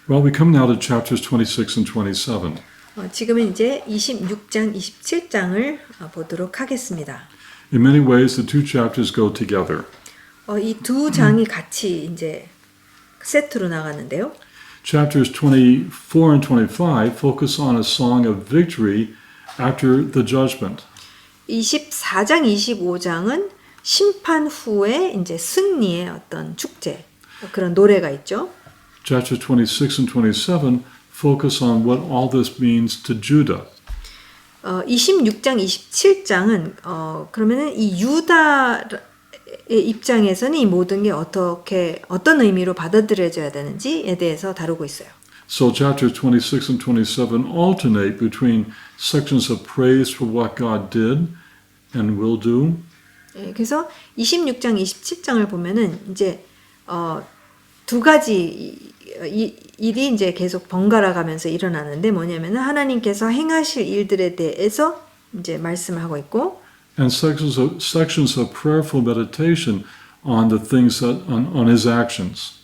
Well, we come now to chapters 26 and 27. 지금은 이제 26장, 27장을 보도록 하겠습니다. In many ways, the two chapters go together. 이 두 장이 같이 이제 세트로 나가는데요. Chapters 24 and 25 focus on a song of victory after the judgment. 24장, 25장은 심판 후에 이제 승리의 어떤 축제, 그런 노래가 있죠. Chapters 26 and 27 focus on what all this means to Judah. 26장, 27장은 그러면은 이 유다의 입장에서는 이 모든 게 어떤 의미로 받아들여져야 되는지에 대해서 다루고 있어요. So chapters 26 and 27 alternate between sections of praise for what God did and will do. 그래서 26장, 27장을 보면은 이제 두 가지 일이 이제 계속 번갈아 가면서 일어나는데 뭐냐면은 하나님께서 행하실 일들에 대해서 이제 말씀을 하고 있고, And sections of prayerful meditation on the things that on His actions.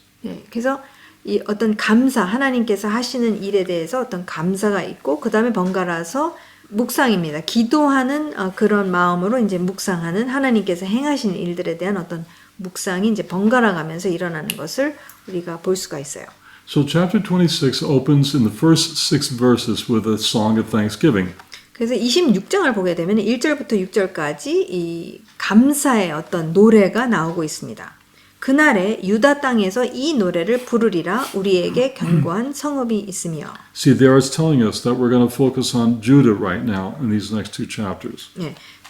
그래서 이 어떤 감사, 하나님께서 하시는 일에 대해서 어떤 감사가 있고, 그 다음에 번갈아서 묵상입니다. 기도하는 그런 마음으로 이제 묵상하는 하나님께서 행하신 일들에 대한 어떤 묵상이 이제 번갈아 가면서 일어나는 것을 우리가 볼 수가 있어요. So chapter 26 opens in the first 6 verses with a song of thanksgiving. 그래서 26장을 보게 되면 1절부터 6절까지 이 감사의 어떤 노래가 나오고 있습니다. 그날에 유다 땅에서 이 노래를 부르리라, 우리에게 견고한 성읍이 있으며. See, there it's telling us that we're going to focus on Judah right now in these next two chapters.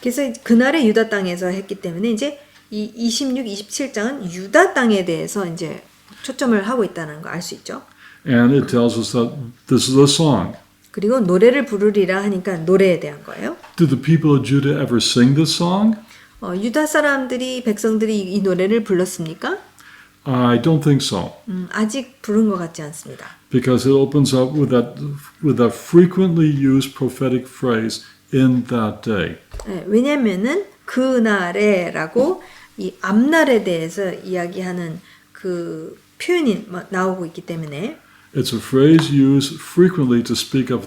그래서 그날에 유다 땅에서 했기 때문에 이제 이 26, 27장은 유다 땅에 대해서 이제 초점을 하고 있다는 거 알 수 있죠. And it tells us that this is a song. 그리고 노래를 부르리라 하니까 노래에 대한 거예요. Did the people of Judah ever sing this song? 유다 사람들이, 백성들이 이 노래를 불렀습니까? I don't think so. 아직 부른 것 같지 않습니다. Because it opens up with that frequently used prophetic phrase, in that day. 왜냐면은 그날에라고 이 앞날에 대해서 이야기하는 그 표현이 나오고 있기 때문에. It's a phrase used frequently to speak of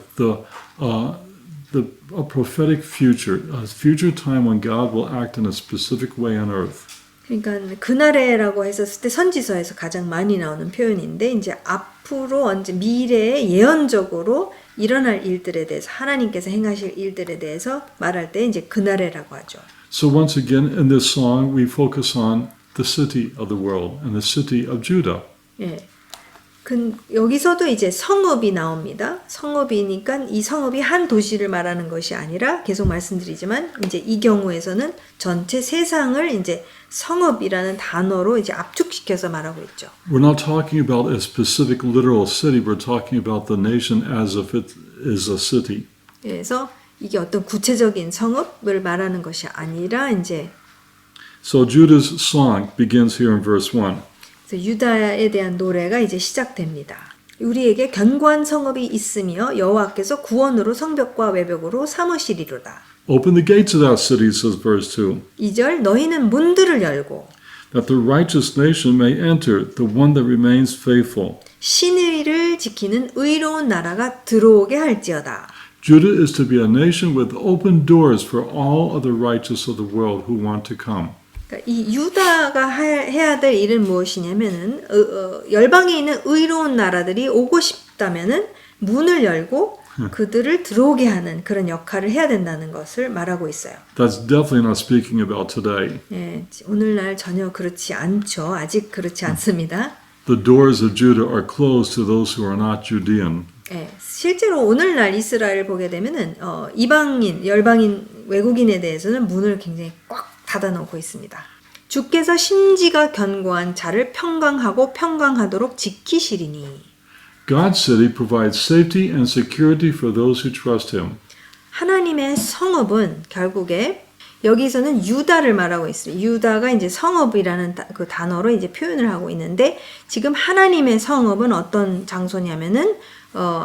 a prophetic future, a future time when God will act in a specific way on earth. 그러니까 그날에라고 했었을 때 선지서에서 가장 많이 나오는 표현인데, 이제 앞으로 언제 미래에 예언적으로 일어날 일들에 대해서, 하나님께서 행하실 일들에 대해서 말할 때 이제 그날에라고 하죠. So once again in this song we focus on the city of the world and the city of Judah. 여기서도 이제 성읍이 나옵니다. 성읍이니까 이 성읍이 한 도시를 말하는 것이 아니라, 계속 말씀드리지만 이제 이 경우에서는 전체 세상을 이제 성읍이라는 단어로 이제 압축시켜서 말하고 있죠. We're not talking about a specific literal city. We're talking about the nation as if it is a city. 그래서 이게 어떤 구체적인 성읍을 말하는 것이 아니라 이제. So Judah's song begins here in verse 1. 유다에 대한 노래가 이제 시작됩니다. 우리에게 견고한 성읍이 있으며 여호와께서 구원으로 성벽과 외벽으로 삼으시리로다. Open the gates of that city, says verse 2. 2절, 너희는 문들을 열고 That the righteous nation may enter, the one that remains faithful. 신의를 지키는 의로운 나라가 들어오게 할지어다. Judah is to be a nation with open doors for all of the righteous of the world who want to come. 이 유다가 해야 될 일은 무엇이냐면은 열방에 있는 의로운 나라들이 오고 싶다면은 문을 열고 그들을 들어오게 하는 그런 역할을 해야 된다는 것을 말하고 있어요. That's definitely not speaking about today. 오늘날 전혀 그렇지 않죠. 아직 그렇지 않습니다. The doors of Judah are closed to those who are not Judean. 실제로 오늘날 이스라엘 보게 되면은 이방인, 열방인, 외국인에 대해서는 문을 굉장히 꽉 닫아놓고 있습니다. 주께서 심지가 견고한 자를 평강하도록 지키시리니. God's city provides safety and security for those who trust Him. 하나님의 성읍은 결국에 여기서는 유다를 말하고 있어요. 유다가 이제 성읍이라는 그 단어로 이제 표현을 하고 있는데, 지금 하나님의 성읍은 어떤 장소냐면은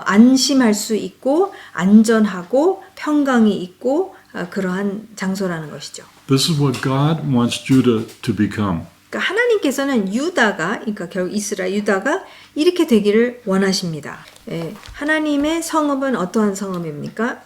안심할 수 있고 안전하고 평강이 있고 그러한 장소라는 것이죠. This is what God wants Judah to become. 그러니까 하나님께서는 유다가, 그러니까 결국 이스라엘 유다가 이렇게 되기를 원하십니다. 예, 하나님의 성읍은 어떠한 성읍입니까?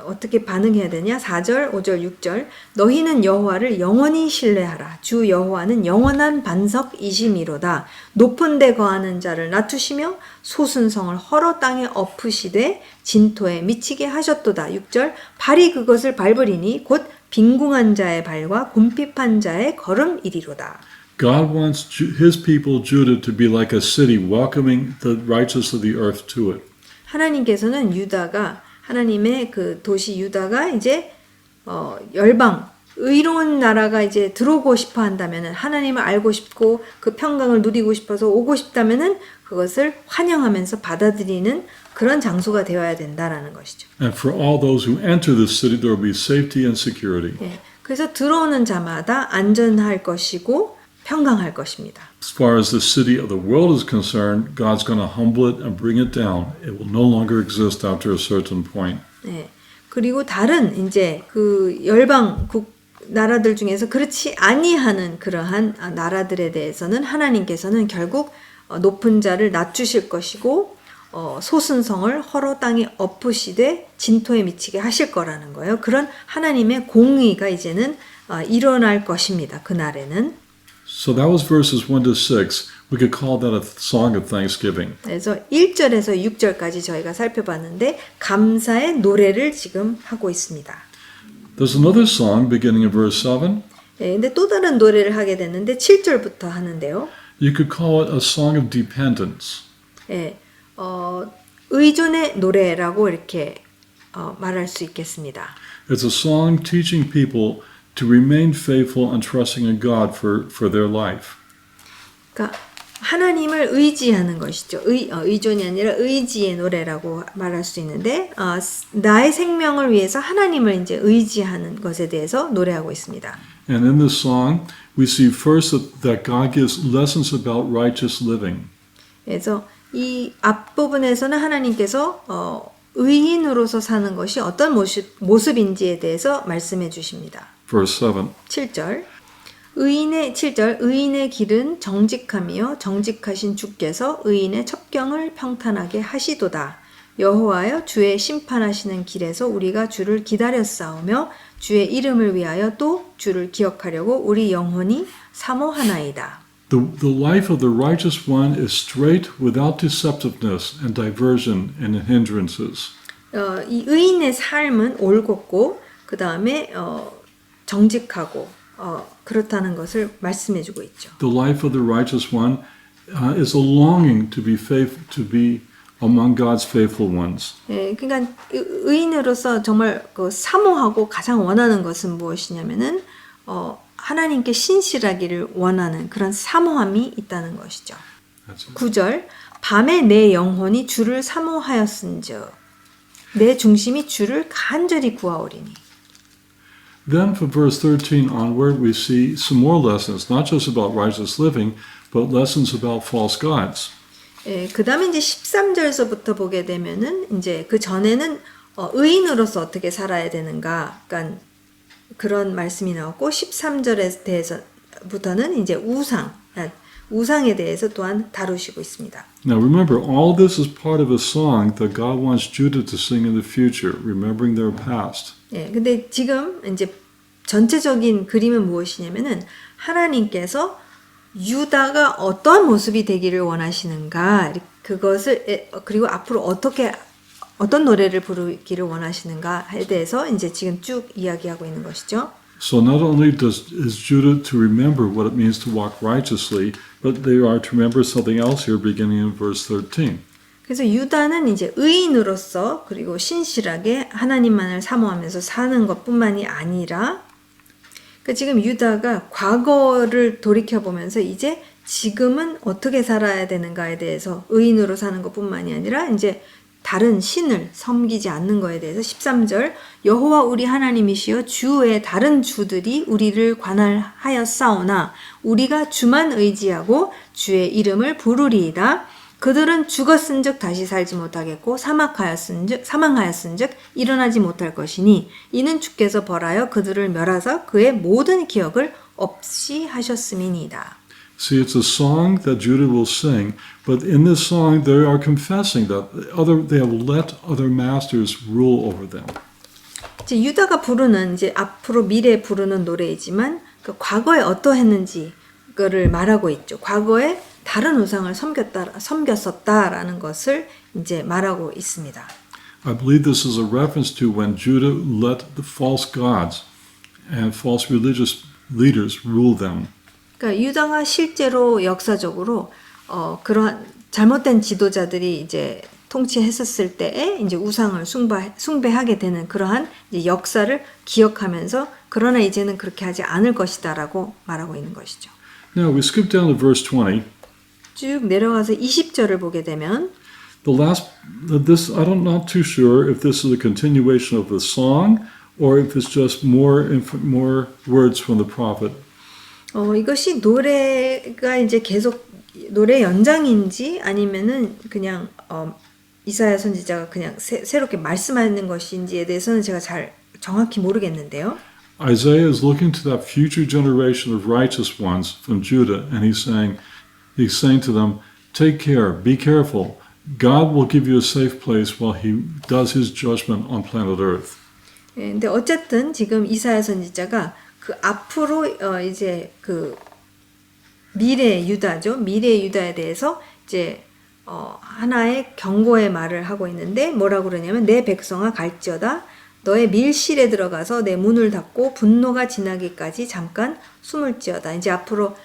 어떻게 반응해야 되냐? 4절, 5절, 6절. 너희는 여호와를 영원히 신뢰하라. 주 여호와는 영원한 반석이심이로다. 높은 데 거하는 자를 낮추시며 소순성을 헐어 땅에 엎으시되 진토에 미치게 하셨도다. 6절. 발이 그것을 밟으리니 곧 빈궁한 자의 발과 곰핍한 자의 걸음이리로다. God wants his people Judah to be like a city welcoming the righteous of the earth to it. 하나님께서는 유다가 하나님의 그 도시 유다가 이제 열방 의로운 나라가 이제 들어오고 싶어 한다면은 하나님을 알고 싶고 그 평강을 누리고 싶어서 오고 싶다면은 그것을 환영하면서 받아들이는 그런 장소가 되어야 된다라는 것이죠. And for all those who enter the city, there will be safety and security. 예, 그래서 들어오는 자마다 안전할 것이고 평강할 것입니다. As far as the city of the world is concerned, God's going to humble it and bring it down. It will no longer exist after a certain point. 예, 그리고 다른 이제 그 열방국 나라들 중에서 그렇지 아니하는 그러한 나라들에 대해서는 하나님께서는 결국 높은 자를 낮추실 것이고 소순성을 헐어 땅에 엎으시되 진토에 미치게 하실 거라는 거예요. 그런 하나님의 공의가 이제는 일어날 것입니다. 그날에는. So that was verses 1 to 6. We could call that a song of thanksgiving. 그래서 1절에서 6절까지 저희가 살펴봤는데 감사의 노래를 지금 하고 있습니다. There's another song beginning in verse 7. 네, 근데 또 다른 노래를 하게 됐는데 7절부터 하는데요. You could call it a song of dependence. 네, 의존의 노래라고 이렇게 말할 수 있겠습니다. It's a song teaching people to remain faithful and trusting in God for their life. 그러니까 하나님을 의지하는 것이죠. 의존이 아니라 의지의 노래라고 말할 수 있는데 나의 생명을 위해서 하나님을 이제 의지하는 것에 대해서 노래하고 있습니다. And in this song, we see first that God gives lessons about righteous living. 그래서 이 앞부분에서는 하나님께서 의인으로서 사는 것이 어떤 모습인지에 대해서 말씀해 주십니다. Verse 7. 7절. 7절 의인의 길은 정직하며 정직하신 주께서 의인의 첩경을 평탄하게 하시도다. 여호와여 주의 심판하시는 길에서 우리가 주를 기다렸사오며 주의 이름을 위하여 또 주를 기억하려고 우리 영혼이 사모하나이다. The life of the righteous one is straight without deceptiveness and diversion and hindrances. 이 의인의 삶은 올곧고 그 다음에 정직하고 그렇다는 것을 말씀해주고 있죠. The life of the righteous one is a longing to be among God's faithful ones. 예, 그러니까 의인으로서 정말 그 사모하고 가장 원하는 것은 무엇이냐면은 하나님께 신실하기를 원하는 그런 사모함이 있다는 것이죠. 9절 밤에 내 영혼이 주를 사모하였은즉 내 중심이 주를 간절히 구하오리니. Then from verse 13 onward we see some more lessons, not just about righteous living, but lessons about false gods. 예, 그다음에 이제 13절에서부터 보게 되면은 이제 그 전에는 의인으로서 어떻게 살아야 되는가, 그러니까 그런 말씀이 나왔고 13절에 대해서부터는 이제 우상에 대해서 또한 다루시고 있습니다. Now remember, all this is part of a song that God wants Judah to sing in the future, remembering their past. 예, 근데 지금 이제 전체적인 그림은 무엇이냐면은 하나님께서 유다가 어떤 모습이 되기를 원하시는가, 그것을 그리고 앞으로 어떤 노래를 부르기를 원하시는가에 대해서 이제 지금 쭉 이야기하고 있는 것이죠. So not only is Judah to remember what it means to walk righteously, but they are to remember something else here beginning in verse 13. 그래서 유다는 이제 의인으로서 그리고 신실하게 하나님만을 사모하면서 사는 것뿐만이 아니라 그러니까 지금 유다가 과거를 돌이켜보면서 이제 지금은 어떻게 살아야 되는가에 대해서 의인으로 사는 것뿐만이 아니라 이제 다른 신을 섬기지 않는 것에 대해서 13절 여호와 우리 하나님이시여 주의 다른 주들이 우리를 관할하였사오나 우리가 주만 의지하고 주의 이름을 부르리이다. 그들은 죽었은즉 다시 살지 못하겠고 사망하였은즉 일어나지 못할 것이니 이는 주께서 벌하여 그들을 멸하사 그의 모든 기억을 없이 하셨음이니이다. See, it's a song that Judah will sing, but in this song they are confessing that they have let other masters rule over them. 이제 유다가 부르는 이제 앞으로 미래에 부르는 노래이지만 그 과거에 어떠했는지 그거를 말하고 있죠. 과거에 다른 우상을 섬겼었다라는 것을 이제 말하고 있습니다. I believe this is a reference to when Judah let the false gods and false religious leaders rule them. 그러니까 유다가 실제로 역사적으로 그러한 잘못된 지도자들이 이제 통치했었을 때에 이제 우상을 숭배하게 되는 그러한 이제 역사를 기억하면서 그러나 이제는 그렇게 하지 않을 것이다라고 말하고 있는 것이죠. Now we skip down to verse 20. 쭉 내려가서 20절을 보게 되면 I'm not too sure if this is a continuation of the song or if it's just more words from the prophet. 이것이 노래가 이제 계속 노래 연장인지 아니면은 그냥 이사야 선지자가 그냥 새롭게 말씀하는 것인지에 대해서는 제가 잘 정확히 모르겠는데요. Isaiah is looking to that future generation of righteous ones from Judah, and he's saying to them, take care, be careful. God will give you a safe place while he does his judgment on planet Earth. 예, 근데 어쨌든 지금 이사야 선지자가 그 앞으로 이제 그 미래의 유다죠. 미래의 유다에 대해서 이제 하나의 경고의 말을 하고 있는데 뭐라고 그러냐면 내 백성아 갈지어다 너의 밀실에 들어가서 내 문을 닫고 분노가 지나기까지 잠깐 숨을지어다. 이제 앞으로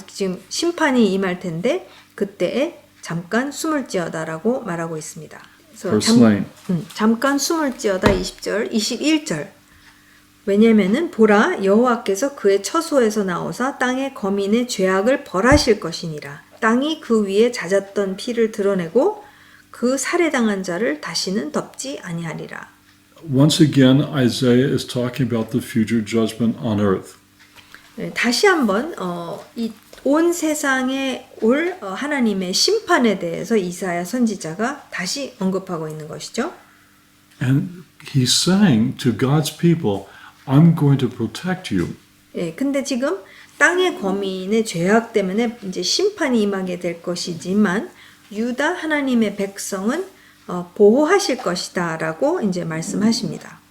지금 심판이 임할 텐데 그때에 잠깐 숨을지어다라고 말하고 있습니다. 그래서 잠깐 숨을지어다 20절, 21절. 왜냐면은 보라 여호와께서 그의 처소에서 나오사 땅의 거민의 죄악을 벌하실 것이니라. 땅이 그 위에 잦았던 피를 드러내고 그 살해당한 자를 다시는 덮지 아니하리라. Once again, Isaiah is talking about the future judgment on earth. 네, 다시 한번 이 온 세상에 올 하나님의 심판에 대해서 이사야 선지자가 다시 언급하고 있는 것이죠. And he's saying to God's people, I'm going to protect you. 예, 근데 지금 땅의 거민의 죄악 때문에 이제 심판이 임하게 될 것이지만 유다 하나님의 백성은 보호하실 것이다라고 이제 말씀하십니다.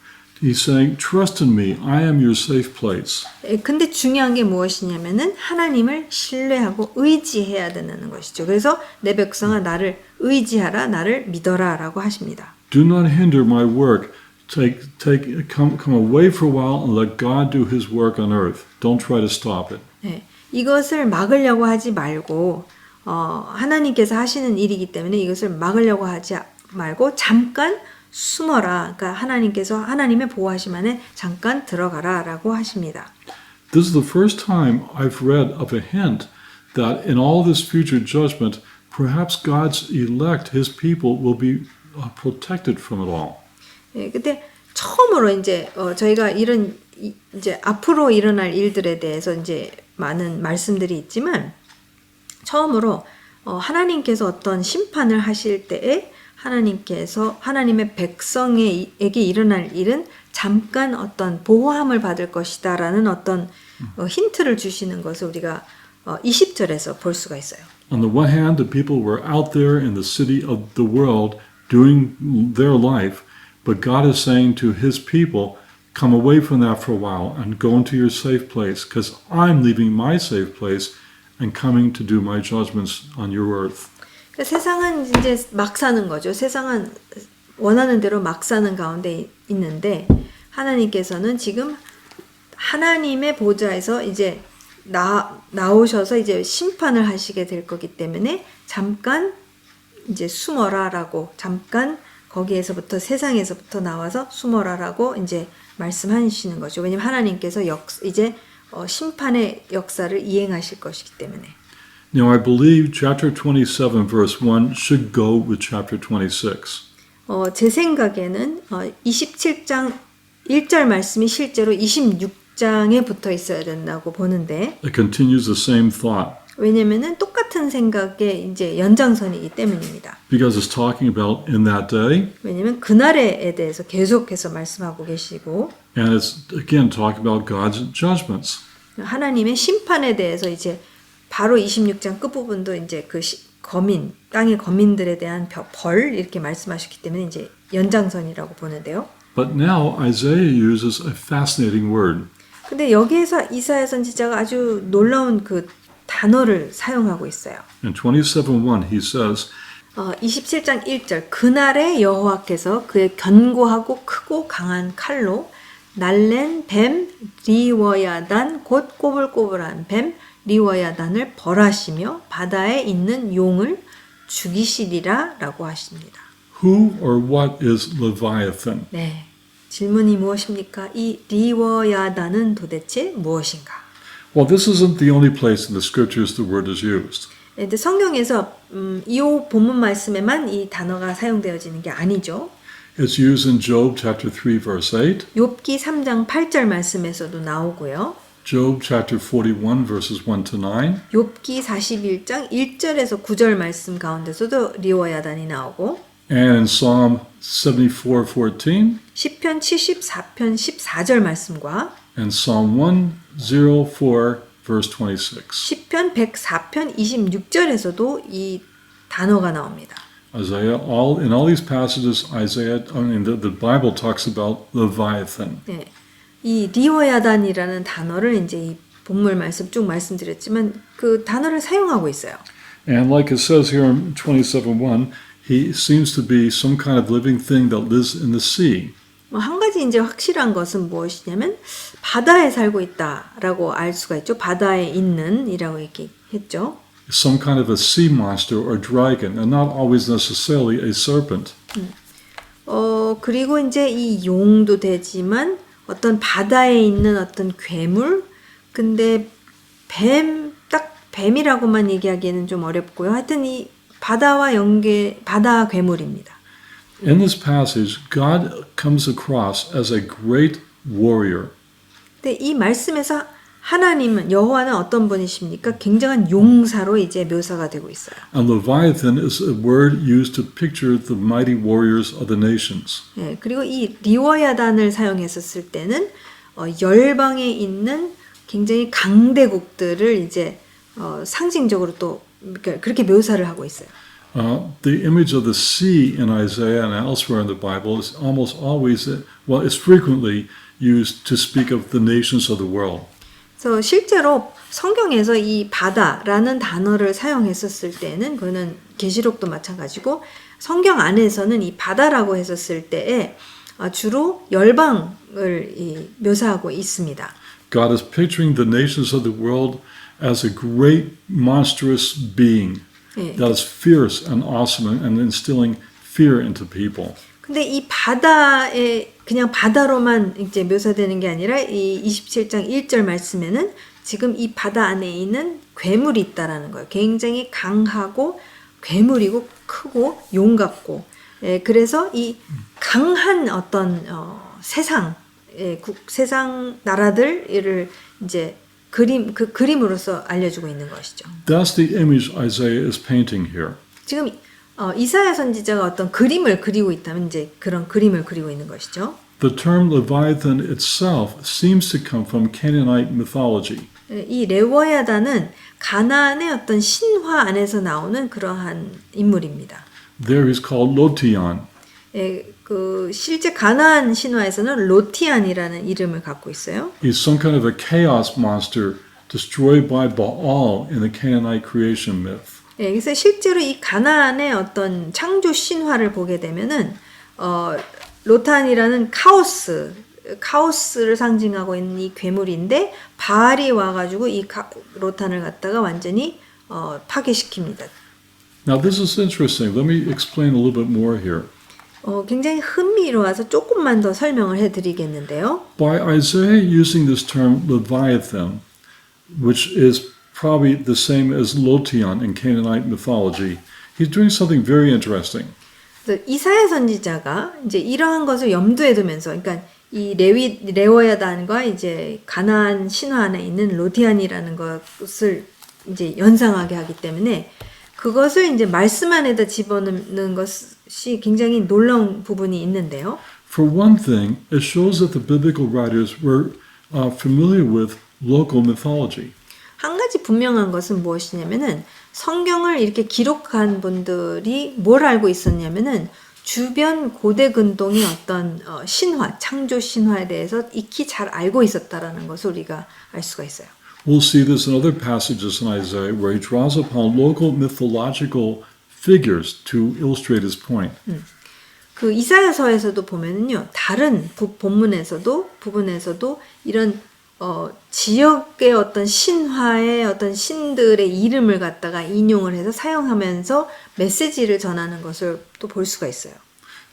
He's saying, trust in me, I am your safe place. 예, 근데 중요한 게 무엇이냐면은 하나님을 신뢰하고 의지해야 되는 것이죠. 그래서 내 백성아 나를 의지하라, 나를 믿어라라고 하십니다. Do not hinder my work. Come away for a while and let God do his work on earth. Don't try to stop it. 예, 이것을 막으려고 하지 말고 하나님께서 하시는 일이기 때문에 이것을 막으려고 하지 말고 잠깐 숨어라. 그러니까 하나님께서 하나님의 보호하심 안에 잠깐 들어가라라고 하십니다. This is the first time I've read of a hint that in all this future judgment, perhaps God's elect, his people, will be protected from it all. 예, 근데 처음으로 이제 저희가 이런 이제 앞으로 일어날 일들에 대해서 이제 많은 말씀들이 있지만 처음으로 하나님께서 어떤 심판을 하실 때에 하나님께서 하나님의 백성에게 일어날 일은 잠깐 어떤 보호함을 받을 것이다라는 어떤 힌트를 주시는 것을 우리가 20절에서 볼 수가 있어요. On the one hand, the people were out there in the city of the world doing their life, but God is saying to his people, come away from that for a while and go into your safe place, because I'm leaving my safe place and coming to do my judgments on your earth. 그러니까 세상은 이제 막 사는 거죠. 세상은 원하는 대로 막 사는 가운데 있는데 하나님께서는 지금 하나님의 보좌에서 이제 나오셔서 이제 심판을 하시게 될 거기 때문에 잠깐 이제 숨어라라고 잠깐 거기에서부터 세상에서부터 나와서 숨어라라고 이제 말씀하시는 거죠. 왜냐하면 하나님께서 이제 심판의 역사를 이행하실 것이기 때문에. Now, I believe chapter 27, verse 1 should go with chapter 26. 제 생각에는 27장 1절 말씀이 실제로 26장에 붙어 있어야 된다고 보는데 It continues the same thought 왜냐면은 똑같은 생각의 이제 연장선이기 때문입니다. because it's talking about in that day, 왜냐면 그날에 대해서 계속해서 말씀하고 계시고 and it's again talking about God's judgments. 하나님의 심판에 대해서 이제 바로 26장 끝부분도 이제 그 거민, 땅의 거민들에 대한 벌 이렇게 말씀하셨기 때문에 이제 연장선이라고 보는데요. But now Isaiah uses a fascinating word. 근데 여기에서 이사야 선지자가 아주 놀라운 그 단어를 사용하고 있어요. In 27:1 he says, 27장 1절 그날에 여호와께서 그의 견고하고 크고 강한 칼로 날랜 뱀 리워야단 곧 꼬불꼬불한 뱀 리워야단을 벌하시며 바다에 있는 용을 죽이시리라 라고 하십니다. Who or what is Leviathan? 네, 질문이 무엇입니까? 이 리워야단은 도대체 무엇인가? Well, this isn't the only place in the scriptures the word is used. 근데 성경에서 이 본문 말씀에만 이 단어가 사용되어지는 게 아니죠. It's used in Job chapter 3 verse 8, 욥기 3장 8절 말씀에서도 나오고요. Job chapter 41 verses 1 to 9, 욥기 41장 1절에서 9절 말씀 가운데서도 리워야단이 나오고 and in Psalm 74:14 시편 74편 14절 말씀과 and Psalm 104 verse 26. 시편 104편 26절에서도 이 단어가 나옵니다. Isaiah, in all these passages, the Bible talks about Leviathan. 네, 이 리워야단이라는 단어를 이제 이 본문 말씀 쭉 말씀드렸지만 그 단어를 사용하고 있어요. And like it says here in 27:1, he seems to be some kind of living thing that lives in the sea. 한 가지 이제 확실한 것은 무엇이냐면 바다에 살고 있다라고 알 수가 있죠. 바다에 있는이라고 이렇게 했죠. Some kind of a sea monster or dragon, and not always necessarily a serpent. 그리고 이제 이 용도 되지만 어떤 바다에 있는 어떤 괴물, 근데 딱 뱀이라고만 얘기하기에는 좀 어렵고요. 하여튼 이 바다 괴물입니다. In this passage, God comes across as a great warrior. 근데 이 말씀에서 하나님은 여호와는 어떤 분이십니까? 굉장한 용사로 이제 묘사가 되고 있어요. And Leviathan is a word used to picture the mighty warriors of the nations. 예, 그리고 이 리워야단을 사용했었을 때는 열방에 있는 굉장히 강대국들을 이제 상징적으로 또 그렇게 묘사를 하고 있어요. The image of the sea in Isaiah and elsewhere in the Bible is almost always, is frequently used to speak of the nations of the world. 그래서 실제로 성경에서 이 바다라는 단어를 사용했었을 때는 그거는 계시록도 마찬가지고 성경 안에서는 이 바다라고 했었을 때에 주로 열방을 묘사하고 있습니다. God is picturing the nations of the world as a great monstrous being that is fierce and awesome and instilling fear into people. 근데 이 바다에 그냥 바다로만 이제 묘사되는 게 아니라 이 27장 1절 말씀에는 지금 이 바다 안에 있는 괴물이 있다라는 거예요. 굉장히 강하고 괴물이고 크고 용 같고 그래서 이 강한 어떤 세상 나라들을 이제 그림으로서 알려주고 있는 것이죠. That's the image Isaiah is painting here. 지금 이사야 선지자가 어떤 그림을 그리고 있다면 이제 그런 그림을 그리고 있는 것이죠. The term Leviathan itself seems to come from Canaanite mythology. 이 레워야단은 가나안의 어떤 신화 안에서 나오는 그러한 인물입니다. There he's called Lotion. 실제 가나안 신화에서는 로티안이라는 이름을 갖고 있어요. He's some kind of a chaos monster destroyed by Baal in the Canaanite creation myth. 그래서 실제로 이 가나안의 어떤 창조 신화를 보게 되면은 로탄이라는 카오스를 상징하고 있는 이 괴물인데 바알이 와가지고 이 로탄을 갖다가 완전히 파괴시킵니다. Now this is interesting. Let me explain a little bit more here. 굉장히 흥미로워서 조금만 더 설명을 해드리겠는데요. By Isaiah using this term Leviathan, which is probably the same as Lotion in Canaanite mythology, he's doing something very interesting. 이사야 선지자가 이제 이러한 것을 염두에 두면서, 그러니까 이 레워야단과 이제 가나안 신화 안에 있는 로티안이라는 것을 이제 연상하게 하기 때문에 그것을 이제 말씀 안에다 집어넣는 것이 굉장히 놀라운 부분이 있는데요. For one thing, it shows that the biblical writers were familiar with local mythology. 한 가지 분명한 것은 무엇이냐면은 성경을 이렇게 기록한 분들이 뭘 알고 있었냐면은 주변 고대 근동의 어떤 신화, 창조 신화에 대해서 익히 잘 알고 있었다라는 것을 우리가 알 수가 있어요. We'll see this in other passages in Isaiah where he draws upon local mythological figures to illustrate his point. 그 이사야서에서도 보면은요, 다른 부분에서도 이런 지역의 어떤 신화의 어떤 신들의 이름을 갖다가 인용을 해서 사용하면서 메시지를 전하는 것을 또 볼 수가 있어요.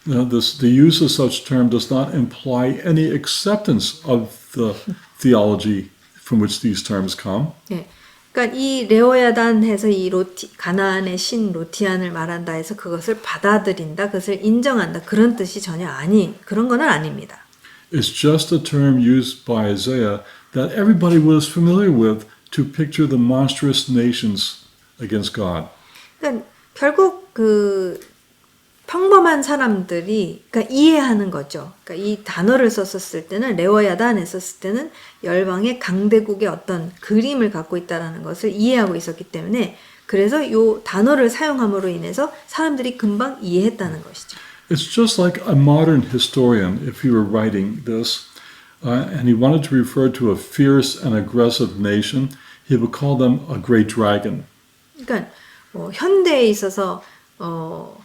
The use of such term does not imply any acceptance of the theology from which these terms come. 네. 그러니까 이 레오야단해서 이 가나안의 신 로티안을 말한다 해서 그것을 받아들인다, 그것을 인정한다 그런 뜻이 전혀 그런 거는 아닙니다. It's just a term used by Isaiah that everybody was familiar with to picture the monstrous nations against God. 그러니까 결국 그 평범한 사람들이 그러니까 이해하는 거죠. 그러니까 이 단어를 썼었을 때는 레오야단에 썼을 때는 열방의 강대국의 어떤 그림을 갖고 있다라는 것을 이해하고 있었기 때문에 그래서 이 단어를 사용함으로 인해서 사람들이 금방 이해했다는 것이죠. It's just like a modern historian, if he were writing this, and he wanted to refer to a fierce and aggressive nation, he would call them a great dragon. 그러니까 현대에 있어서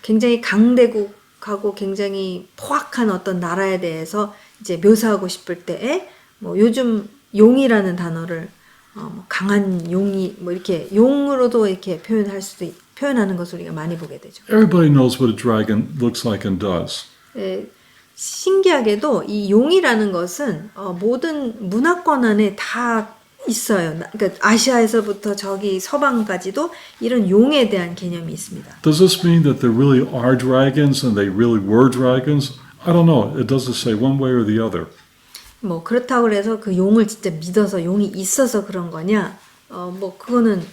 굉장히 강대국하고 굉장히 포악한 어떤 나라에 대해서 이제 묘사하고 싶을 때에 요즘 용이라는 단어를 강한 용이 이렇게 용으로도 이렇게 표현하는 것을 우리가 많이 보게 되죠. Everybody knows what a dragon looks like and does. 신기하게도 이 용이라는 것은 모든 문화권 안에 다 있어요. 그러니까 아시아에서부터 저기 서방까지도 이런 용에 대한 개념이 있습니다. Does this mean that there really are dragons and they really were dragons? I don't know. It doesn't say one way or the other. 그렇다고 해서 그 용을 진짜 믿어서 용이 있어서 그런 거냐? 그거는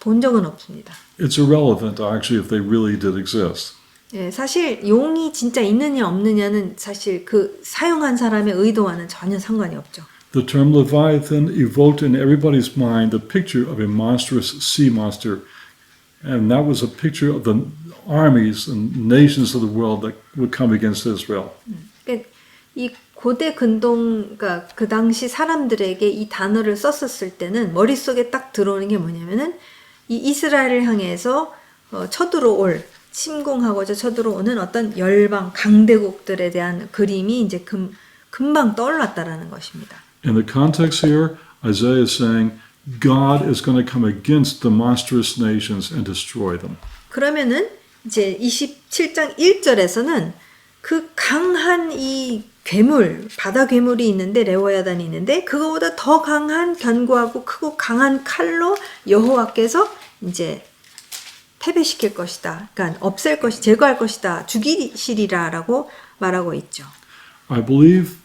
본 적은 없습니다. It's irrelevant actually if they really did exist. 예, 사실 용이 진짜 있느냐 없느냐는 사실 그 사용한 사람의 의도와는 전혀 상관이 없죠. The term Leviathan evoked in everybody's mind the picture of a monstrous sea monster, and that was a picture of the armies and nations of the world that would come against Israel. 그러니까 이 고대 그러니까 그 당시 사람들에게 이 단어를 썼었을 때는 머릿속에 딱 들어오는 게 뭐냐면은 이 이스라엘을 향해서 침공하고자 쳐들어오는 어떤 열방 강대국들에 대한 그림이 이제 금방 떠올랐다라는 것입니다. In the context here, Isaiah is saying God is going to come against the monstrous nations and destroy them. 그러면은 이제 27장 1절에서는 그 강한 이 괴물, 바다 괴물이 있는데 레오야단이 있는데 그거보다 더 강한 견고하고 크고 강한 칼로 여호와께서 이제 패배시킬 것이다. 그러니까 제거할 것이다. 죽이시리라라고 말하고 있죠. I believe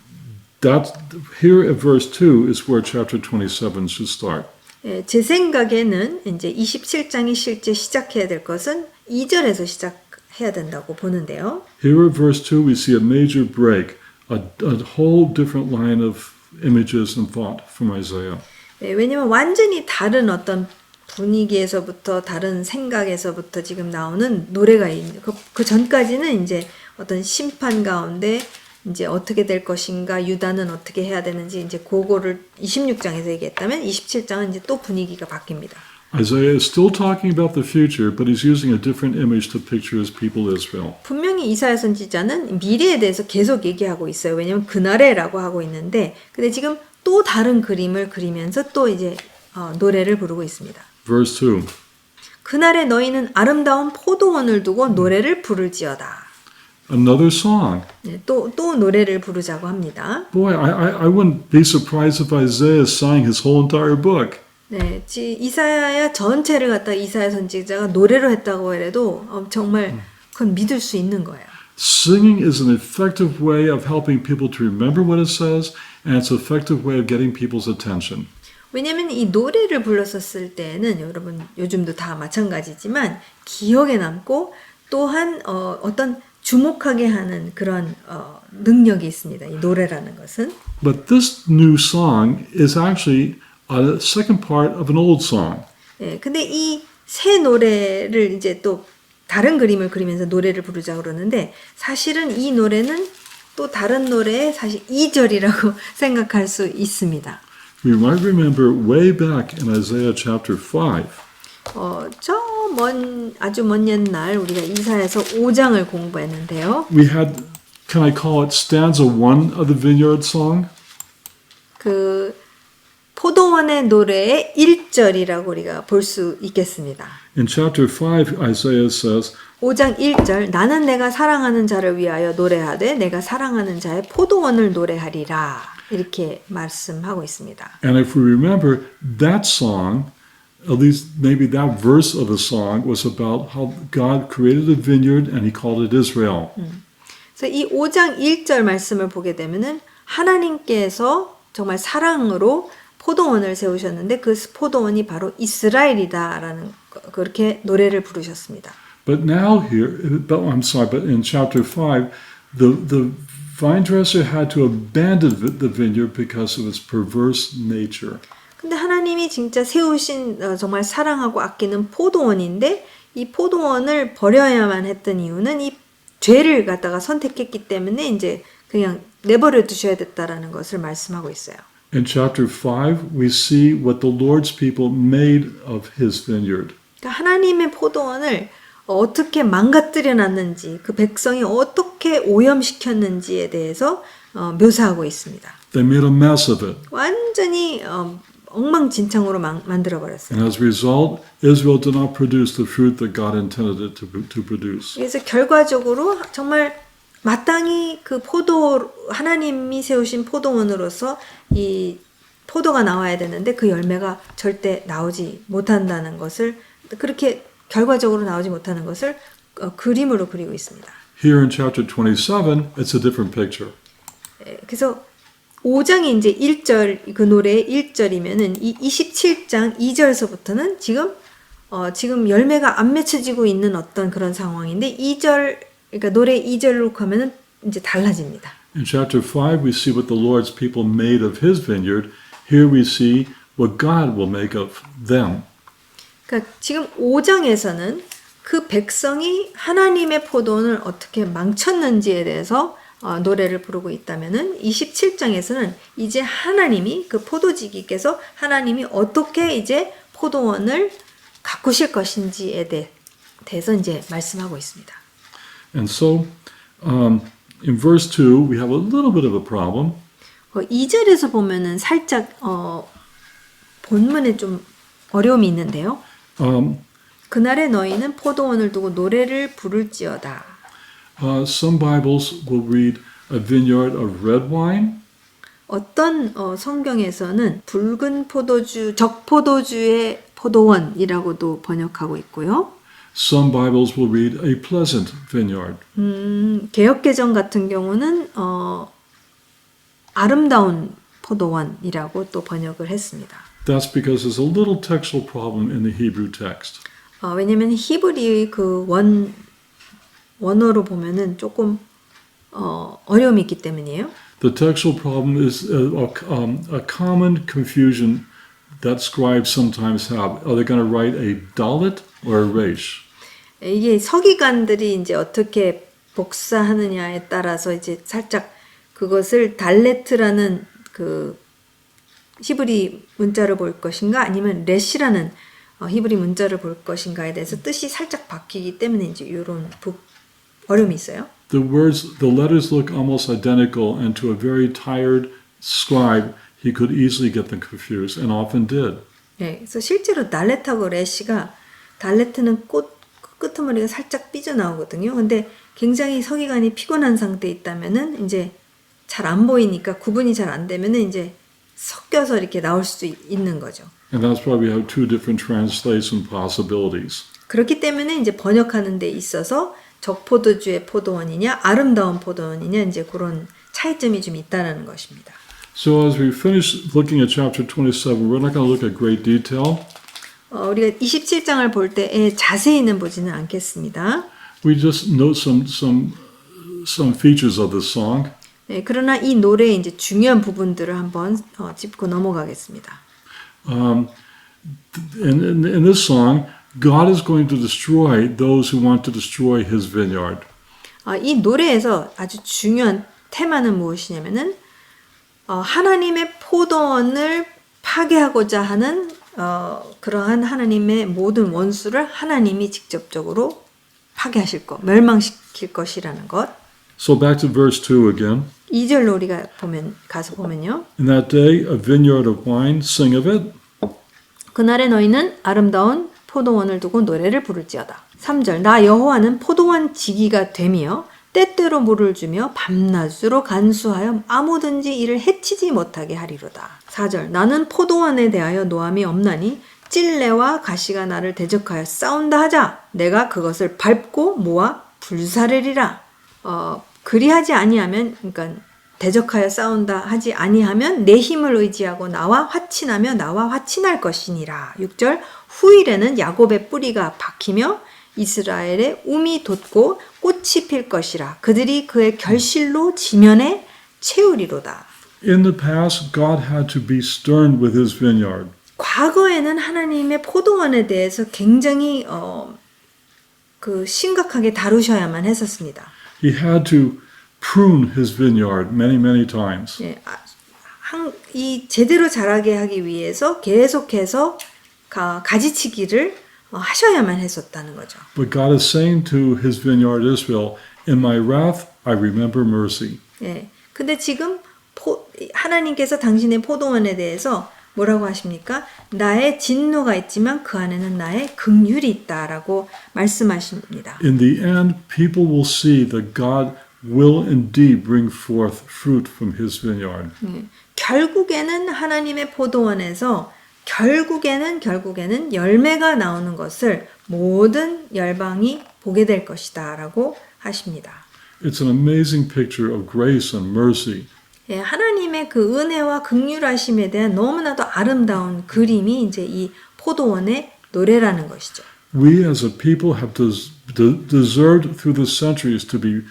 that here at verse 2 is where chapter 27 should start. 제 생각에는 이제 27장이 실제 시작해야 될 것은 2절에서 시작해야 된다고 보는데요. Here at verse 2 we see a major break, a whole different line of images and thought from Isaiah. 왜냐면 완전히 다른 어떤 분위기에서부터 다른 생각에서부터 지금 나오는 노래가 있는 그 전까지는 이제 어떤 심판 가운데 이제 어떻게 될 것인가 유다는 어떻게 해야 되는지 이제 그거를 26장에서 얘기했다면 27장은 이제 또 분위기가 바뀝니다. Isaiah is still talking about the future, but he's using a different image to picture his people Israel. 분명히 이사야 선지자는 미래에 대해서 계속 얘기하고 있어요. 왜냐하면 그날에라고 하고 있는데 근데 지금 또 다른 그림을 그리면서 또 이제 노래를 부르고 있습니다. Verse 2. 그날에 너희는 아름다운 포도원을 두고 노래를 부를지어다. Another song. 네, 또 노래를 부르자고 합니다. Boy, I wouldn't be surprised if Isaiah sang his whole entire book. 네, 이사야 전체를 갖다 이사야 선지자가 노래로 했다고 해도 정말 그건 믿을 수 있는 거예요. Singing is an effective way of helping people to remember what it says, and it's an effective way of getting people's attention. 왜냐하면 이 노래를 불렀었을 때는 여러분 요즘도 다 마찬가지지만 기억에 남고 또한 어떤 주목하게 하는 그런 능력이 있습니다. 이 노래라는 것은. But this new song is actually a second part of an old song. 예, 근데 이 새 노래를 이제 또 다른 그림을 그리면서 노래를 부르자 그러는데 사실은 이 노래는 또 다른 노래의 사실 2절이라고 생각할 수 있습니다. You might remember way back in Isaiah chapter 5. 아주 먼 옛날 우리가 이사야서 5장을 공부했는데요. We had, can I call it stanza 1 of the Vineyard Song? 그 포도원의 노래의 1절이라고 우리가 볼 수 있겠습니다. In chapter 5, Isaiah says, 5장 1절 나는 내가 사랑하는 자를 위하여 노래하되 내가 사랑하는 자의 포도원을 노래하리라 이렇게 말씀하고 있습니다. and if we remember, that song, at least maybe that verse of the song, was about how God created a vineyard and he called it Israel. 그래서 이 5장 1절 말씀을 보게 되면은 하나님께서 정말 사랑으로 포도원을 세우셨는데 그 포도원이 바로 이스라엘이다라는 그렇게 노래를 부르셨습니다. But now here, but in chapter 5, the vine dresser had to abandon the vineyard because of its perverse nature. 근데 하나님이 진짜 세우신 정말 사랑하고 아끼는 포도원인데 이 포도원을 버려야만 했던 이유는 이 죄를 갖다가 선택했기 때문에 이제 그냥 내버려 두셔야 됐다라는 것을 말씀하고 있어요. In chapter 5, we see what the Lord's people made of his vineyard. 그러니까 하나님의 포도원을 어떻게 망가뜨려 놨는지 그 백성이 어떻게 오염시켰는지에 대해서 묘사하고 있습니다. They made a mess of it. 완전히 엉망진창으로 만들어 버렸어요. And as a result, Israel did not produce the fruit that God intended it to produce. 그래서 결과적으로 정말 마땅히 그 하나님이 세우신 포도원으로서 이 포도가 나와야 되는데 그 열매가 절대 나오지 못한다는 것을 그렇게 결과적으로 나오지 못하는 것을 그림으로 그리고 있습니다. Here in chapter 27, it's a different picture. 그래서 5장이 이제 1절 그 노래의 1절이면은 이 27장 2절서부터는 지금 열매가 안 맺혀지고 있는 어떤 그런 상황인데 2절 그러니까 노래 2절로 가면은 이제 달라집니다. In chapter 5, we see what the Lord's people made of his vineyard. Here we see what God will make of them. 그러니까 지금 5장에서는 그 백성이 하나님의 포도원을 어떻게 망쳤는지에 대해서 노래를 부르고 있다면은 27장에서는 이제 하나님이 그 포도지기께서 하나님이 어떻게 이제 포도원을 가꾸실 것인지에 대해서 이제 말씀하고 있습니다. And so, in verse 2, we have a little bit of a problem. 2절에서 보면은 살짝 본문에 좀 어려움이 있는데요. 그날에 너희는 포도원을 두고 노래를 부를지어다. Some Bibles will read a vineyard of red wine. 어떤 성경에서는 붉은 포도주, 적포도주의 포도원이라고도 번역하고 있고요. Some Bibles will read a pleasant vineyard. 개역개정 같은 경우는 아름다운 포도원이라고 또 번역을 했습니다. That's because there's a little textual problem in the Hebrew text. 왜냐면 히브리 그 원어로 보면은 조금 어려움이 있기 때문이에요. The textual problem is a common confusion that scribes sometimes have. Are they going to write a dalet or a resh? 이게 서기관들이 이제 어떻게 복사하느냐에 따라서 이제 살짝 그것을 달레트라는 그 히브리 문자를 볼 것인가 아니면 레시라는 히브리 문자를 볼 것인가에 대해서 뜻이 살짝 바뀌기 때문에 이제 이런 어려움이 있어요. The letters look almost identical, and to a very tired scribe, he could easily get them confused, and often did. 네, 그래서 실제로 달레트하고 레시가 달레트는 끄트머리가 살짝 삐져나오거든요. 근데 굉장히 서기관이 피곤한 상태에 있다면은 이제 잘 안 보이니까 구분이 잘 안 되면은 이제 섞여서 이렇게 나올 수 있는 거죠. And that's why we have two different translation possibilities. 그렇기 때문에 이제 번역하는 데 있어서 적포도주의 포도원이냐 아름다운 포도원이냐 이제 그런 차이점이 좀 있다는 것입니다. So as we finish looking at chapter 27, we're not going to look at great detail. 우리가 27장을 볼 때에 자세히는 보지는 않겠습니다. We just note some some features of this song. 네, 그러나 이 노래의 이제 중요한 부분들을 한번 짚고 넘어가겠습니다. In this song, God is going to destroy those who want to destroy his vineyard. 이 노래에서 아주 중요한 테마는 무엇이냐면은 하나님의 포도원을 파괴하고자 하는 그러한 하나님의 모든 원수를 하나님이 직접적으로 파괴하실 것, 멸망시킬 것이라는 것. So back to verse 2 again. 2절로 우리가 가서 보면요. In that day, a vineyard of wine, sing of it. 그날에 너희는 아름다운 포도원을 두고 노래를 부를지어다. 3절 나 여호와는 포도원 지기가 되며 때때로 물을 주며 밤낮으로 간수하여 아무든지 이를 해치지 못하게 하리로다. 4절 나는 포도원에 대하여 노함이 없나니 찔레와 가시가 나를 대적하여 싸운다 하자 내가 그것을 밟고 모아 불사르리라. 그리하지 아니하면 그러니까 대적하여 싸운다 하지 아니하면 내 힘을 의지하고 나와 화친하며 나와 화친할 것이니라. 6절 후일에는 야곱의 뿌리가 박히며 이스라엘의 움이 돋고 꽃이 필 것이라. 그들이 그의 결실로 지면에 채우리로다. In the past, God had to be stern with his vineyard. 과거에는 하나님의 포도원에 대해서 굉장히 심각하게 다루셔야만 했었습니다. He had to prune his vineyard many, many times. 예, 이 제대로 자라게 하기 위해서 계속해서 가지치기를 하셔야만 했었다는 거죠. But God is saying to his vineyard Israel, in my wrath, I remember mercy. 예, 근데 지금 하나님께서 당신의 포도원에 대해서 뭐라고 하십니까? 나의 진노가 있지만 그 안에는 나의 긍휼이 있다라고 말씀하십니다. In the end, people will see that God will indeed bring forth fruit from his vineyard. 결국에는 하나님의 포도원에서 결국에는 열매가 나오는 것을 모든 열방이 보게 될 것이다라고 하십니다. It's an amazing picture of grace and mercy. 예, 하나님의 그 은혜와 긍휼하심에 대한 너무나도 아름다운 그림이 이제 이 포도원의 노래라는 것이죠. We as a people have deserved through the centuries to be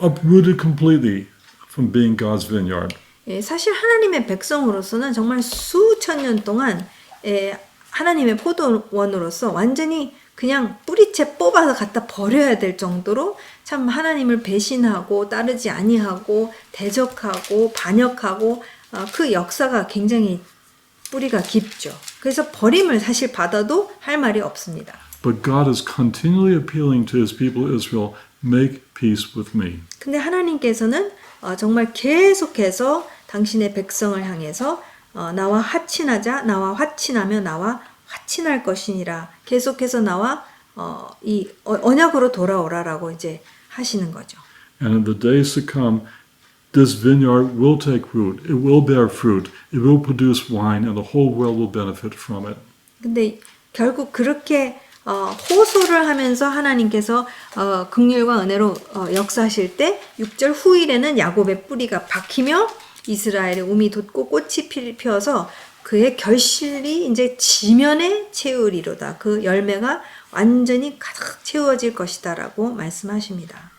uprooted completely from being God's vineyard. 예, 사실 하나님의 백성으로서는 정말 수천 년 동안 하나님의 포도원으로서 완전히 그냥 뿌리채 뽑아서 갖다 버려야 될 정도로 참 하나님을 배신하고 따르지 아니하고 대적하고 반역하고 그 역사가 굉장히 뿌리가 깊죠. 그래서 버림을 사실 받아도 할 말이 없습니다. But God is continually appealing to his people Israel, make peace with me. 근데 하나님께서는 정말 계속해서 당신의 백성을 향해서 나와 화친하자, 나와 화친하며 나와 화친할 것이니라. 계속해서 나와 이 언약으로 돌아오라라고 이제 하시는 거죠. And in the days to come, this vineyard will take root. It will bear fruit. It will produce wine, and the whole world will benefit from it. 근데 결국 그렇게 호소를 하면서 하나님께서 긍휼과 은혜로 역사하실 때 6절 후일에는 야곱의 뿌리가 박히며 이스라엘의 움이 돋고 꽃이 피어서 그의 결실이 이제 지면에 채우리로다. 그 열매가 완전히 가득 채워질 것이다라고 말씀하십니다.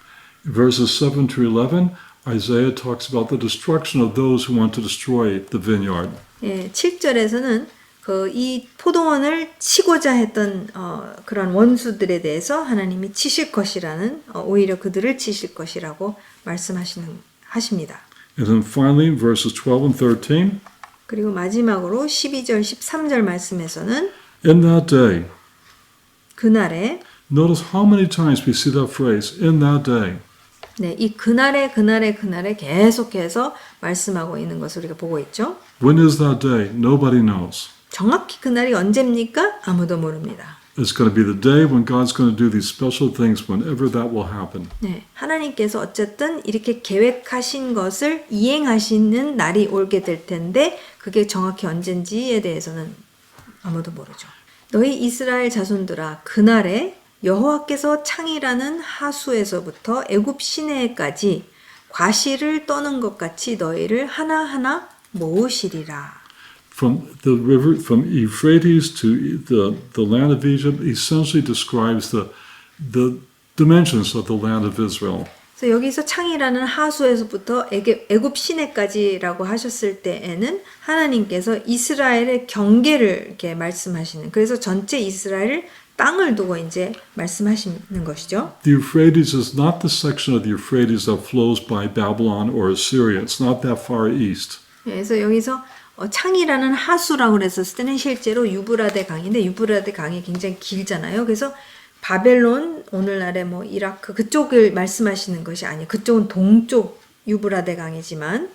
Verses 7 to 11, Isaiah talks about the destruction of those who want to destroy the vineyard. 예, 7절에서는 이 포도원을 치고자 했던 그런 원수들에 대해서 하나님이 치실 것이라는 오히려 그들을 치실 것이라고 하십니다. And then finally, verses 12 and 13. 그리고 마지막으로 12절, 13절 말씀에서는 In that day, 그날에 notice how many times we see that phrase, in that day. 네, 이 그날에 계속해서 말씀하고 있는 것을 우리가 보고 있죠. When is that day? Nobody knows. 정확히 그날이 언제입니까? 아무도 모릅니다. It's going to be the day when God's going to do these special things whenever that will happen. 네, 하나님께서 어쨌든 이렇게 계획하신 것을 이행하시는 날이 오게 될 텐데 그게 정확히 언젠지에 대해서는 아무도 모르죠. 너희 이스라엘 자손들아 그날에 여호와께서 창이라는 하수에서부터 애굽 시내까지 과실을 떠는 것 같이 너희를 하나하나 모으시리라. From the river, from Euphrates to the land of Egypt, essentially describes the dimensions of the land of Israel. 그래서 여기서 창이라는 하수에서부터 애굽 시내까지라고 하셨을 때에는 하나님께서 이스라엘의 경계를 이렇게 말씀하시는, 그래서 전체 이스라엘 땅을 두고 이제 말씀하시는 것이죠. The Euphrates is not the section of the Euphrates that flows by Babylon or Assyria. It's not that far east. 그래서 여기서 창이라는 하수라고 그랬었을 때는 실제로 유브라데 강인데 유브라데 강이 굉장히 길잖아요. 그래서 바벨론, 오늘날의 뭐 이라크 그쪽을 말씀하시는 것이 아니에요. 그쪽은 동쪽 유브라데 강이지만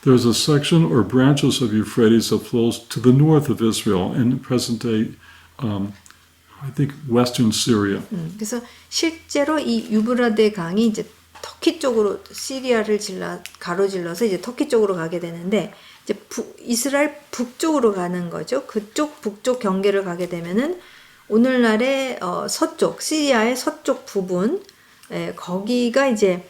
There's a section or branches of Euphrates that flows to the north of Israel in present day, I think, western Syria. 그래서 실제로 이 유브라데 강이 이제 터키 쪽으로 시리아를 가로질러서 이제 터키 쪽으로 가게 되는데 이제 이스라엘 북쪽으로 가는 거죠. 그쪽 북쪽 경계를 가게 되면은 오늘날의 서쪽 시리아의 서쪽 부분 거기가 이제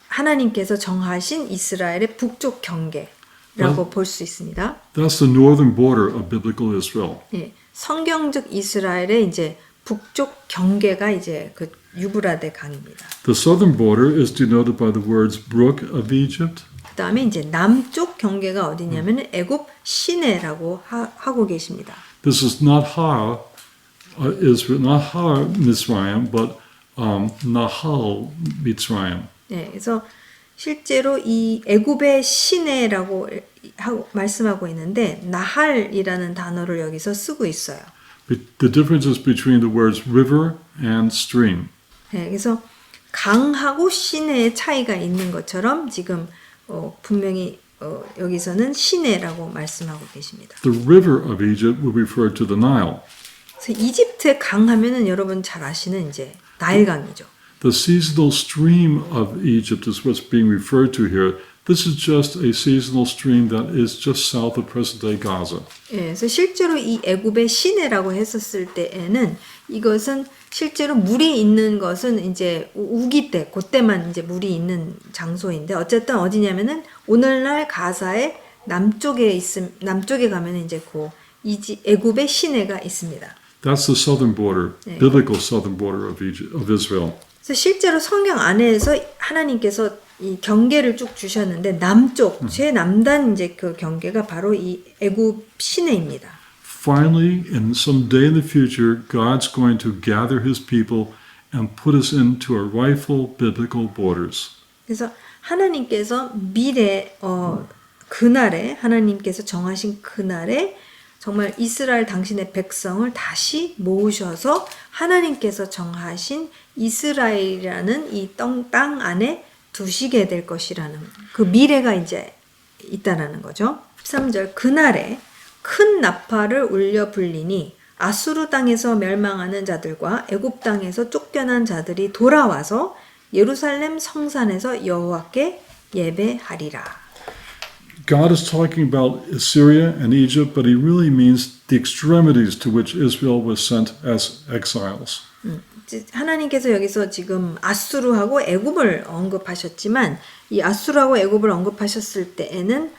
하나님께서 정하신 이스라엘의 북쪽 경계라고 볼 수 있습니다. That's the northern border of biblical Israel. 예, 성경적 이스라엘의 이제 북쪽 경계가 이제 그 유브라데 강입니다. The southern border is denoted by the words brook of Egypt. 그다음에 이제 남쪽 경계가 어디냐면 애굽 시내라고 하고 계십니다. This is not Har Israel, not Har Mizraim, but Nahal Mitzrayim. 네, 그래서 실제로 이 애굽의 시내라고 말씀하고 있는데 나할이라는 단어를 여기서 쓰고 있어요. The difference is between the words river and stream. 네, 그래서 강하고 시내의 차이가 있는 것처럼 지금 분명히 여기서는 시내라고 말씀하고 계십니다. The river of Egypt would refer to the Nile. 그래서 이집트의 강 하면은 여러분 잘 아시는 이제 나일강이죠. The seasonal stream of Egypt is what's being referred to here. This is just a seasonal stream that is just south of present-day Gaza. 예, 그래서 실제로 이 애굽의 시내라고 했었을 때에는 이것은 실제로 물이 있는 것은 이제 우기 때, 그때만 이제 물이 있는 장소인데 어쨌든 어디냐면은 오늘날 가사의 남쪽에 가면 이제 애굽의 시내가 있습니다. That's the southern border, biblical southern border of Israel. 그래서 실제로 성경 안에서 하나님께서 이 경계를 쭉 주셨는데 남쪽, 최남단 이제 그 경계가 바로 이 애굽 시내입니다. Finally, in some day in the future, God's going to gather His people and put us into our rightful biblical borders. 그래서 하나님께서 미래 그날에 하나님께서 정하신 그날에 정말 이스라엘 당신의 백성을 다시 모으셔서 하나님께서 정하신 이스라엘이라는 이 땅 안에 두시게 될 것이라는 그 미래가 이제 있다라는 거죠. 13절 그날에 큰 나팔을 울려 불리니 아수르 땅에서 멸망하는 자들과 애굽 땅에서 쫓겨난 자들이 돌아와서 예루살렘 성산에서 여호와께 예배하리라. God is talking about Assyria and Egypt, but He really means the extremities to which Israel was sent as exiles. 하나님께서 여기서 지금 아수르하고 애굽을 언급하셨지만 이 아수르하고 애굽을 언급하셨을 때에는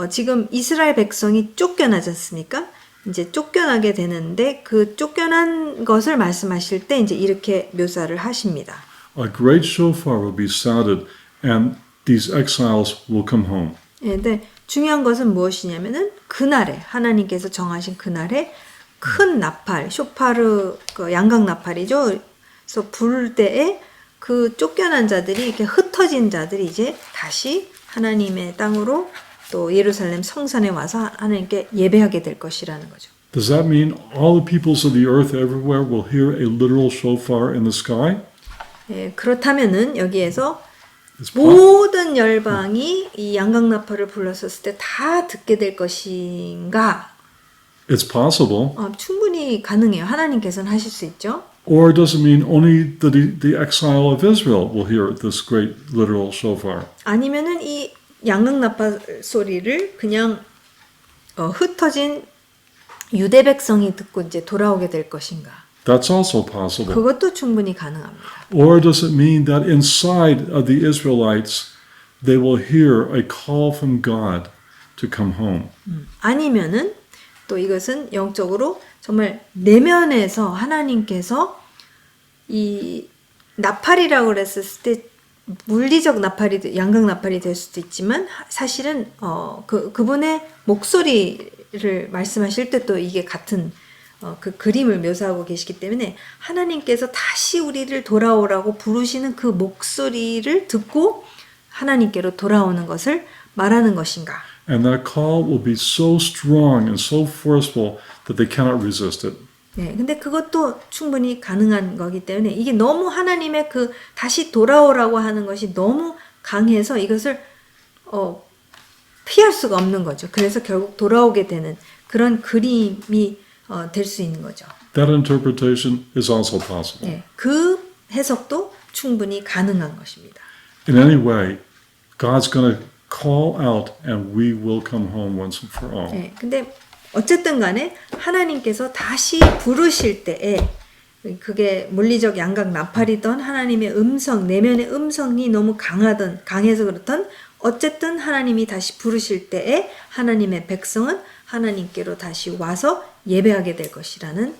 지금 이스라엘 백성이 쫓겨나지 않습니까? 이제 쫓겨나게 되는데 그 쫓겨난 것을 말씀하실 때 이제 이렇게 묘사를 하십니다. A great shofar will be sounded, and these exiles will come home. 예, 근데 중요한 것은 무엇이냐면은 그날에 하나님께서 정하신 그날에 큰 나팔, 쇼파르 그 양각 나팔이죠. 그래서 부를 때에 그 쫓겨난 자들이 이렇게 흩어진 자들이 이제 다시 하나님의 땅으로 또 예루살렘 성산에 와서 하나님께 예배하게 될 것이라는 거죠. Does that mean all the peoples of the earth everywhere will hear a literal shofar in the sky? 예, 그렇다면은 여기에서 모든 열방이 이 양각 나팔을 불렀었을 때 다 듣게 될 것인가? It's possible. 충분히 가능해요. 하나님께서는 하실 수 있죠. Or does it mean only the exile of Israel will hear this great literal shofar? 아니면은 이 양각 나팔 소리를 그냥 흩어진 유대 백성이 듣고 이제 돌아오게 될 것인가? That's also possible. 그것도 충분히 가능합니다. Or does it mean that inside of the Israelites they will hear a call from God to come home? 아니면은 또 이것은 영적으로 정말 내면에서 하나님께서 이 나팔이라고 그랬을 때 물리적 나팔이 양각 나팔이 될 수도 있지만 사실은 그분의 목소리를 말씀하실 때 또 이게 같은 그 그림을 묘사하고 계시기 때문에 하나님께서 다시 우리를 돌아오라고 부르시는 그 목소리를 듣고 하나님께로 돌아오는 것을 말하는 것인가? And that call will be so strong and so forceful that they cannot resist it. 네, 근데 그것도 충분히 가능한 거기 때문에 이게 너무 하나님의 그 다시 돌아오라고 하는 것이 너무 강해서 이것을 피할 수가 없는 거죠. 그래서 결국 돌아오게 되는 그런 그림이 될 수 있는 거죠. That interpretation is also possible. 네, 그 해석도 충분히 가능한 것입니다. In any way, God's going to call out and we will come home once and for all. 네, 근데 어쨌든 간에 하나님께서 다시 부르실 때에 그게 물리적 양각 나팔이던 하나님의 음성, 내면의 음성이 너무 강해서 그렇던 어쨌든 하나님이 다시 부르실 때에 하나님의 백성은 하나님께로 다시 와서 예배하게 될 것이라는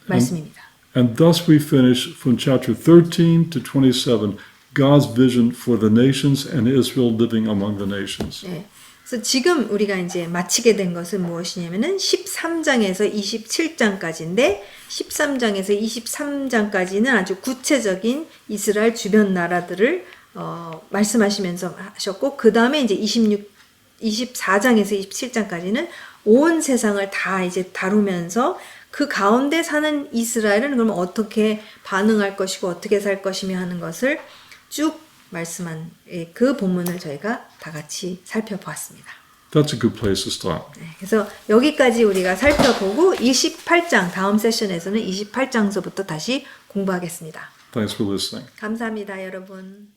말씀입니다. And thus we finish from chapter 13 to 27, God's vision for the nations and Israel living among the nations. 네. 그래서 지금 우리가 이제 마치게 된 것은 무엇이냐면은 13장에서 27장까지인데 13장에서 23장까지는 아주 구체적인 이스라엘 주변 나라들을 말씀하시면서 하셨고 그 다음에 이제 24장에서 27장까지는 온 세상을 다 이제 다루면서 그 가운데 사는 이스라엘은 그러면 어떻게 반응할 것이고 어떻게 살 것이며 하는 것을 쭉 말씀한 그 본문을 저희가 다 같이 살펴보았습니다. That's a good place to stop. 네, 그래서 여기까지 우리가 살펴보고 28장 다음 세션에서는 28장서부터 다시 공부하겠습니다. Thanks for listening. 감사합니다, 여러분.